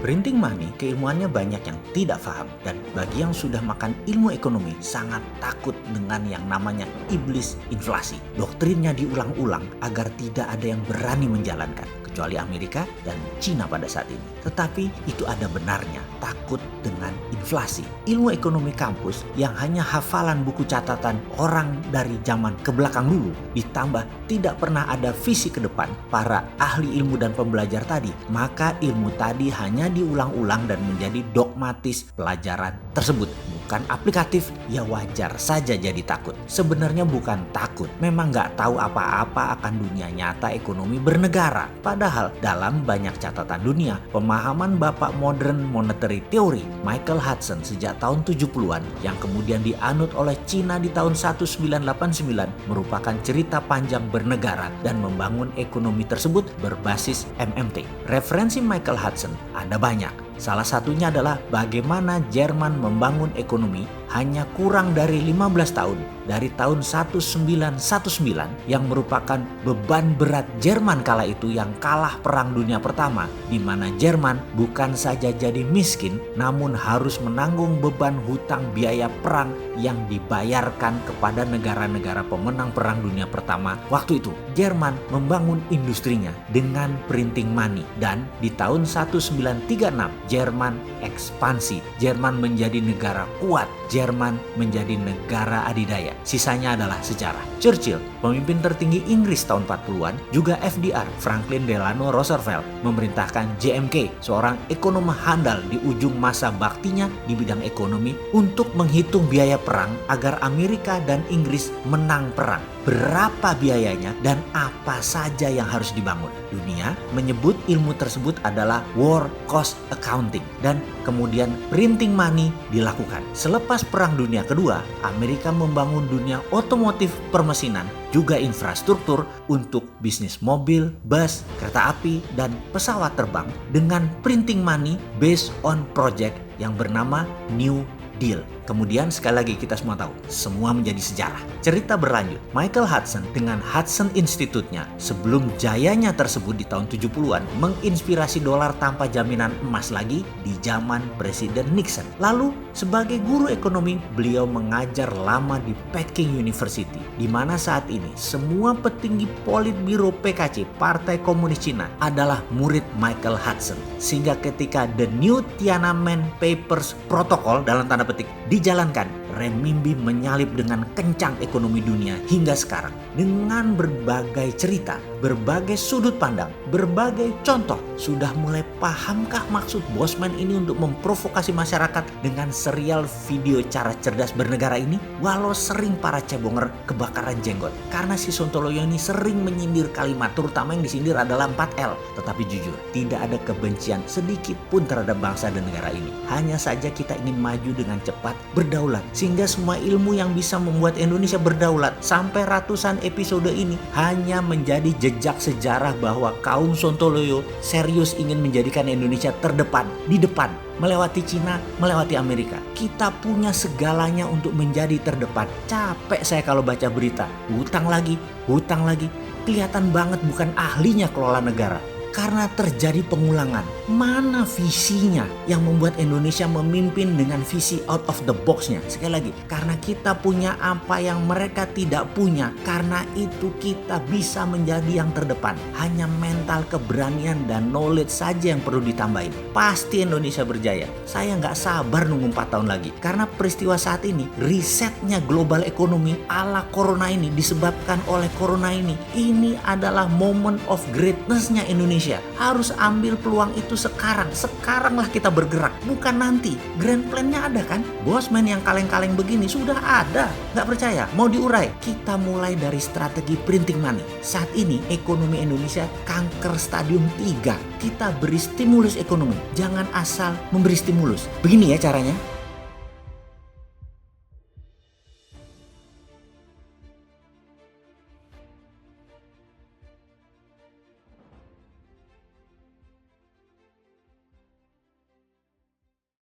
Printing money keilmuannya banyak yang tidak paham, dan bagi yang sudah makan ilmu ekonomi sangat takut dengan yang namanya iblis inflasi. Doktrinnya diulang-ulang agar tidak ada yang berani menjalankan, kecuali Amerika dan Cina pada saat ini. Tetapi itu ada benarnya, takut dengan inflasi. Ilmu ekonomi kampus yang hanya hafalan buku catatan orang dari zaman ke belakang dulu, ditambah tidak pernah ada visi ke depan para ahli ilmu dan pembelajar tadi, maka ilmu tadi hanya diulang-ulang dan menjadi dogmatis pelajaran tersebut, bukan aplikatif. Ya wajar saja jadi takut. Sebenarnya bukan takut, memang nggak tahu apa-apa akan dunia nyata ekonomi bernegara. Padahal dalam banyak catatan dunia, pemahaman bapak modern monetary theory Michael Hudson sejak tahun 70-an yang kemudian dianut oleh Cina di tahun 1989 merupakan cerita panjang bernegara dan membangun ekonomi tersebut berbasis MMT. Referensi Michael Hudson ada banyak. Salah satunya adalah bagaimana Jerman membangun ekonomi hanya kurang dari 15 tahun dari tahun 1919 yang merupakan beban berat Jerman kala itu yang kalah Perang Dunia Pertama, di mana Jerman bukan saja jadi miskin namun harus menanggung beban hutang biaya perang yang dibayarkan kepada negara-negara pemenang Perang Dunia Pertama waktu itu. Jerman membangun industrinya dengan printing money, dan di tahun 1936 Jerman ekspansi. Jerman menjadi negara kuat. Jerman menjadi negara adidaya. Sisanya adalah sejarah. Churchill, pemimpin tertinggi Inggris tahun 40-an, juga FDR, Franklin Delano Roosevelt, memerintahkan JMK, seorang ekonom handal di ujung masa baktinya di bidang ekonomi, untuk menghitung biaya perang agar Amerika dan Inggris menang perang. Berapa biayanya dan apa saja yang harus dibangun. Dunia menyebut ilmu tersebut adalah war cost accounting, dan kemudian printing money dilakukan. Selepas Perang Dunia Kedua, Amerika membangun dunia otomotif permesinan, juga infrastruktur untuk bisnis mobil, bus, kereta api, dan pesawat terbang dengan printing money based on project yang bernama New Deal. Kemudian sekali lagi kita semua tahu, semua menjadi sejarah. Cerita berlanjut, Michael Hudson dengan Hudson Institute-nya sebelum jayanya tersebut di tahun 70-an menginspirasi dolar tanpa jaminan emas lagi di zaman Presiden Nixon. Lalu sebagai guru ekonomi, beliau mengajar lama di Peking University, di mana saat ini semua petinggi Politbiro PKC, Partai Komunis Cina, adalah murid Michael Hudson. Sehingga ketika The New Tiananmen Papers Protocol dalam tanda petik dijalankan, renminbi menyalip dengan kencang ekonomi dunia hingga sekarang. Dengan berbagai cerita, berbagai sudut pandang, berbagai contoh, sudah mulai pahamkah maksud Bosman ini untuk memprovokasi masyarakat dengan serial video cara cerdas bernegara ini? Walau sering para cebonger kebakaran jenggot, karena si Sontoloyo ini sering menyindir kalimat, terutama yang disindir adalah 4L. Tetapi jujur, tidak ada kebencian sedikit pun terhadap bangsa dan negara ini. Hanya saja kita ingin maju dengan cepat, berdaulat, sehingga semua ilmu yang bisa membuat Indonesia berdaulat sampai ratusan episode ini hanya menjadi jejak sejarah bahwa kaum Sontoloyo serius ingin menjadikan Indonesia terdepan, di depan, melewati Cina, melewati Amerika. Kita punya segalanya untuk menjadi terdepan. Capek saya kalau baca berita, hutang lagi. Kelihatan banget bukan ahlinya kelola negara. Karena terjadi pengulangan. Mana visinya yang membuat Indonesia memimpin dengan visi out of the box-nya? Sekali lagi, karena kita punya apa yang mereka tidak punya. Karena itu kita bisa menjadi yang terdepan. Hanya mental, keberanian, dan knowledge saja yang perlu ditambahin. Pasti Indonesia berjaya. Saya nggak sabar nunggu 4 tahun lagi. Karena peristiwa saat ini, risetnya global ekonomi ala corona ini disebabkan oleh corona ini. Ini adalah moment of greatness-nya Indonesia. Harus ambil peluang itu sekarang. Sekaranglah kita bergerak, bukan nanti. Grand plan-nya ada kan? Bosman yang kaleng-kaleng begini sudah ada. Nggak percaya? Mau diurai? Kita mulai dari strategi printing money. Saat ini ekonomi Indonesia kanker stadium 3. Kita beri stimulus ekonomi. Jangan asal memberi stimulus. Begini ya caranya.